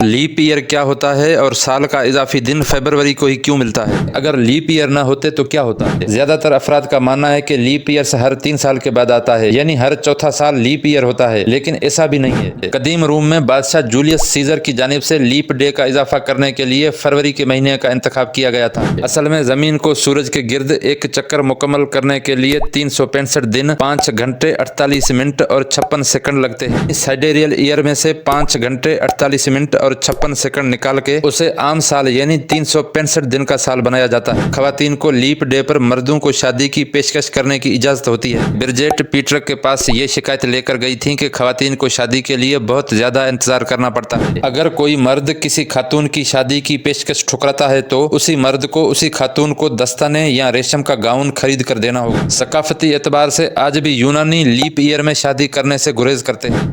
Leap year क्या होता है और साल का इजाफी दिन फरवरी को ही क्यों मिलता है? अगर लीप ईयर ना होते तो क्या होता है? ज्यादातर अफराद का मानना है कि लीप ईयर हर 3 साल के बाद आता है, यानी हर चौथा साल लीप ईयर होता है, लेकिन ऐसा भी नहीं है। कदीम रोम में बादशाह जूलियस सीजर की जानिब से लीप डे का इजाफा करने के लिए फरवरी के महीने का इंतखाब किया गया था। असल में जमीन को सूरज के गिर्द एक चक्कर मुकम्मल करने के लिए 365 दिन 5 घंटे 48 मिनट और 56 सेकंड लगते हैं। इस साइडेरियल ईयर में से 5 घंटे 48 मिनट और 56 सेकंड निकाल के उसे आम साल यानी 365 दिन का साल बनाया जाता है। खवातीन को लीप डे पर मर्दों को शादी की पेशकश करने की इजाजत होती है। ब्रिजेट पीटरक के पास ये शिकायत लेकर गई थी कि खवातीन को शादी के लिए बहुत ज्यादा इंतजार करना पड़ता है। अगर कोई मर्द किसी खातून की शादी की पेशकश ठुकराता है तो उसी मर्द को उसी खातून को दस्ताने या रेशम का गाउन खरीद कर देना होगा। सकाफती एतबार से आज भी यूनानी लीप ईयर में शादी करने से गुरेज करते हैं।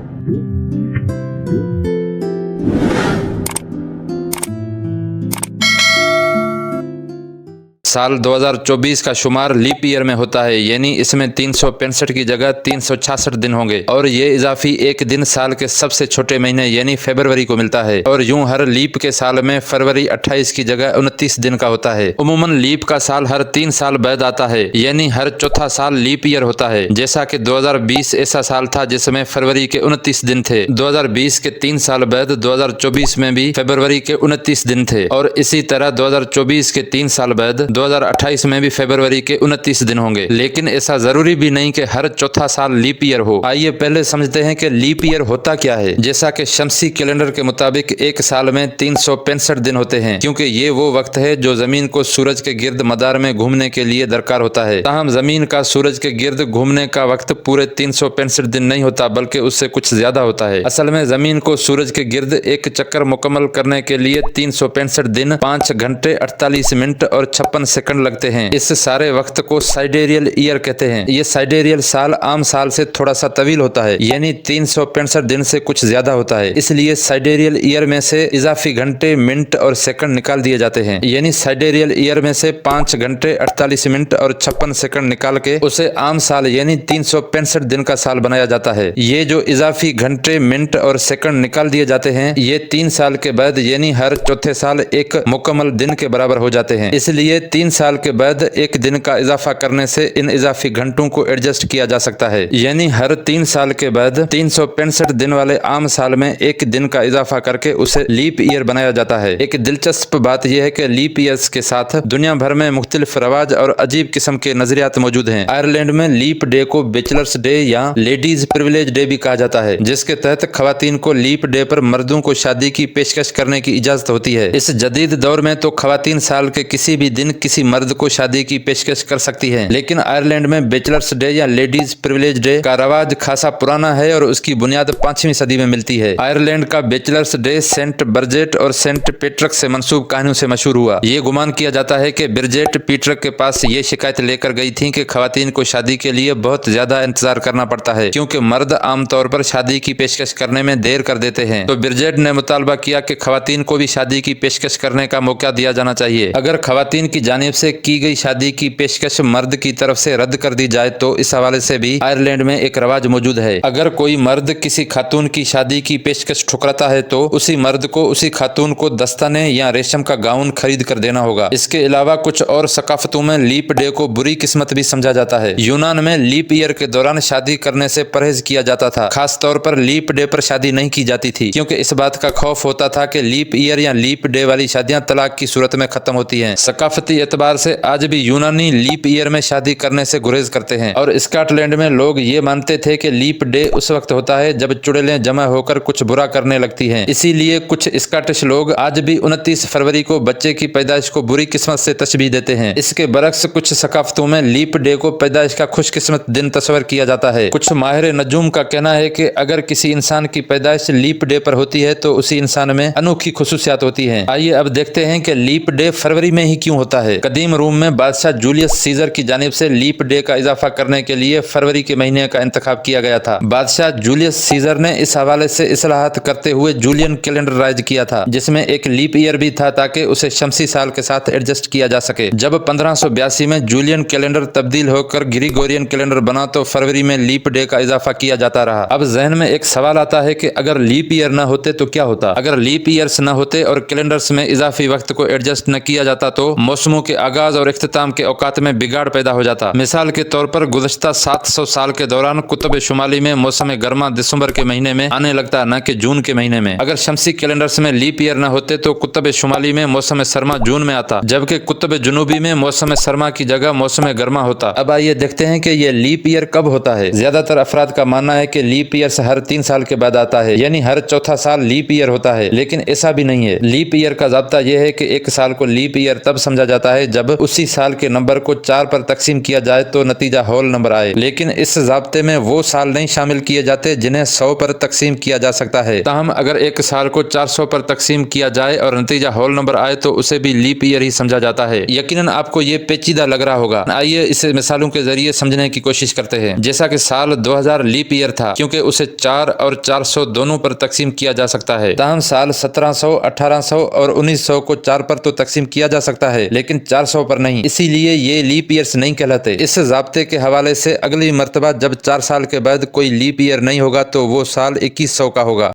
साल 2024 का शुमार लीप ईयर में होता है, यानी इसमें 365 की जगह 366 दिन होंगे और ये इजाफी एक दिन साल के सबसे छोटे महीने यानी फरवरी को मिलता है। और यूं हर लीप के साल में फरवरी 28 की जगह 29 दिन का होता है। उमूमन लीप का साल हर 3 साल बाद आता है, यानी हर चौथा साल लीप ईयर होता है। जैसा कि 2020 ऐसा साल था जिसमें फरवरी के 29 दिन थे। 2020 के 3 साल बाद 2024 में भी फरवरी के 29 दिन थे और इसी तरह 2024 के 3 साल बाद 2028 में भी फरवरी के 29 दिन होंगे। लेकिन ऐसा जरूरी भी नहीं कि हर चौथा साल लीप ईयर हो। आइए पहले समझते हैं कि लीप ईयर होता क्या है। जैसा कि शमसी कैलेंडर के मुताबिक एक साल में 365 दिन होते हैं, क्योंकि ये वो वक्त है जो जमीन को सूरज के गिर्द मदार में घूमने के लिए दरकार होता है। ताहम जमीन का सूरज के गिर्द घूमने का वक्त पूरे 365 दिन नहीं होता, बल्कि उससे कुछ ज्यादा होता है। असल में जमीन को सूरज के गिर्द एक चक्कर मुकम्मल करने के लिए 365 दिन 5 घंटे 48 मिनट और 56 सेकंड लगते हैं। इस सारे वक्त को साइडेरियल ईयर कहते हैं। ये साइडेरियल साल आम साल से थोड़ा सा तवील होता है, यानी 365 दिन से कुछ ज्यादा होता है। इसलिए साइडेरियल ईयर में से इजाफी घंटे मिनट और सेकंड निकाल दिए जाते हैं, यानी साइडेरियल ईयर में से 5 घंटे 48 मिनट और 56 सेकंड निकाल के उसे आम साल यानी 365 दिन का साल बनाया जाता है। ये जो इजाफी घंटे मिनट और सेकंड निकाल दिए जाते हैं, ये 3 साल के बाद यानी हर चौथे साल एक मुकम्मल दिन के बराबर हो जाते हैं। इसलिए 3 साल के बाद एक दिन का इजाफा करने से इन इजाफी घंटों को एडजस्ट किया जा सकता है, यानी हर 3 साल के बाद 365 दिन वाले आम साल में एक दिन का इजाफा करके उसे लीप ईयर बनाया जाता है। एक दिलचस्प बात यह है कि लीप ईयर्स के साथ दुनिया भर में मुख्तलिफ रवाज और अजीब किस्म के नजरियात मौजूद हैं। आयरलैंड में लीप डे को बैचलर्स डे या लेडीज प्रिविलेज डे भी कहा जाता है, जिसके तहत खवातीन को लीप डे पर मर्दों को शादी की पेशकश करने की इजाजत होती है। इस जदीद दौर में तो खवातीन साल के किसी भी दिन किसी मर्द को शादी की पेशकश कर सकती है, लेकिन आयरलैंड में बैचलर्स डे या लेडीज प्रिविलेज डे का रवाज खासा पुराना है और उसकी बुनियाद 5वीं सदी में मिलती है। आयरलैंड का बैचलर्स डे सेंट बर्जेट और सेंट पेट्रक से मंसूब कहानियों से मशहूर हुआ। ये गुमान किया जाता है कि ब्रिजेट पीटरक के पास ये शिकायत लेकर गई थी कि खवातीन को शादी के लिए बहुत ज्यादा इंतजार करना पड़ता है, क्योंकि मर्द आमतौर पर शादी की पेशकश करने में देर कर देते हैं। तो ब्रिजेट ने मुतालबा किया कि खवातीन को भी शादी की पेशकश करने का मौका दिया जाना चाहिए। अगर खवातीन की जानिब से की गई शादी की पेशकश मर्द की तरफ से रद्द कर दी जाए तो इस हवाले से भी आयरलैंड में एक रवाज मौजूद है। अगर कोई मर्द किसी खातून की शादी की पेशकश ठुकराता है तो उसी मर्द को उसी खातून को दस्ताने या रेशम का गाउन खरीद कर देना होगा। इसके अलावा कुछ और सकाफतों में लीप डे को बुरी किस्मत भी समझा जाता है। यूनान में लीप ईयर के दौरान शादी करने से परहेज किया जाता था। खास तौर पर लीप डे पर शादी नहीं की जाती थी, क्योंकि इस बात का खौफ होता था कि लीप ईयर या लीप डे वाली शादियां तलाक की सूरत में खत्म होती हैं। सकाफती एतबार से आज भी यूनानी लीप ईयर में शादी करने से गुरेज करते हैं और स्कॉटलैंड में लोग ये मानते थे कि लीप डे उस वक्त होता है जब चुड़ैलें जमा होकर कुछ बुरा करने लगती हैं। इसीलिए कुछ स्कॉटिश लोग आज भी 29 फरवरी को बच्चे की पैदाइश को बुरी किस्मत से तशबीह देते हैं। इसके बरक्स कुछ सकाफतों में लीप डे को पैदाइश का खुशकिस्मत दिन तस्वर किया जाता है। कुछ माहिर नजूम का कहना है कि अगर किसी इंसान की पैदाइश लीप डे पर होती है तो उसी इंसान में अनोखी खुसूसियात होती हैं। आइए अब देखते हैं कि लीप डे फरवरी में ही क्यों होता है। कदीम रूम में बादशाह जूलियस सीजर की जानिब से लीप डे का इजाफा करने के लिए फरवरी के महीने का इंतखाब किया गया था। बादशाह जूलियस सीजर ने इस हवाले से इस्लाहात करते हुए जूलियन कैलेंडर राइज किया था, जिसमें एक लीप ईयर भी था ताकि उसे शमसी साल के साथ एडजस्ट किया जा सके। जब 1582 में जूलियन कैलेंडर तब्दील होकर ग्रिगोरियन कैलेंडर बना तो फरवरी में लीप डे का इजाफा किया जाता रहा। अब जहन में एक सवाल आता है कि अगर लीप ईयर न होते तो क्या होता? अगर लीप ईयर्स न होते और कैलेंडर्स में इजाफी वक्त को एडजस्ट न किया जाता तो मौसमों के आगाज और इख्तिताम के औकात में बिगाड़ पैदा हो जाता। मिसाल के तौर पर गुज़श्ता 700 साल के दौरान कुतुब शुमाली में मौसम गर्मा दिसंबर के महीने में आने लगता, न कि जून के महीने में। अगर शमसी कैलेंडर्स में लीप ईयर न होते तो कुतुब शुमाली में मौसम सरमा जून में आता, जबकि कुतुब जुनूबी में मौसम सरमा की जगह मौसम गर्मा होता। अब आइए देखते हैं कि ये लीप ईयर कब होता है। ज्यादातर अफराद का मानना है कि लीप ईयर हर 3 साल के बाद आता है, यानी हर चौथा साल लीप ईयर होता है, लेकिन ऐसा भी नहीं है। लीप ईयर का ज़ाब्ता यह है कि एक साल को लीप ईयर तब समझा जाता है जब उसी साल के नंबर को 4 पर तकसीम किया जाए तो नतीजा होल नंबर आए, लेकिन इस ज़ाब्ते में वो साल नहीं शामिल किए जाते जिन्हें 100 पर तकसीम किया जा सकता है। ताहम अगर एक साल को 400 पर तकसीम किया जाए और नतीजा होल नंबर आए तो उसे भी लीप ईयर ही समझा जाता है। यकीनन आपको ये पेचीदा लग रहा होगा। आइए इसे मिसालों के जरिए समझने की कोशिश करते हैं। जैसा कि साल 2000 लीप ईयर था क्योंकि उसे 4 और 400 दोनों पर तकसीम किया जा सकता है। ताहम साल 1700, 1800 और 1900 को 4 पर तो तकसीम किया जा सकता है, लेकिन 400 पर नहीं, इसीलिए ये लीप ईयर्स नहीं कहलाते। इस ज़ाब्ते के हवाले से अगली मर्तबा जब 4 साल के बाद कोई लीप ईयर नहीं होगा तो वो साल 2100 का होगा।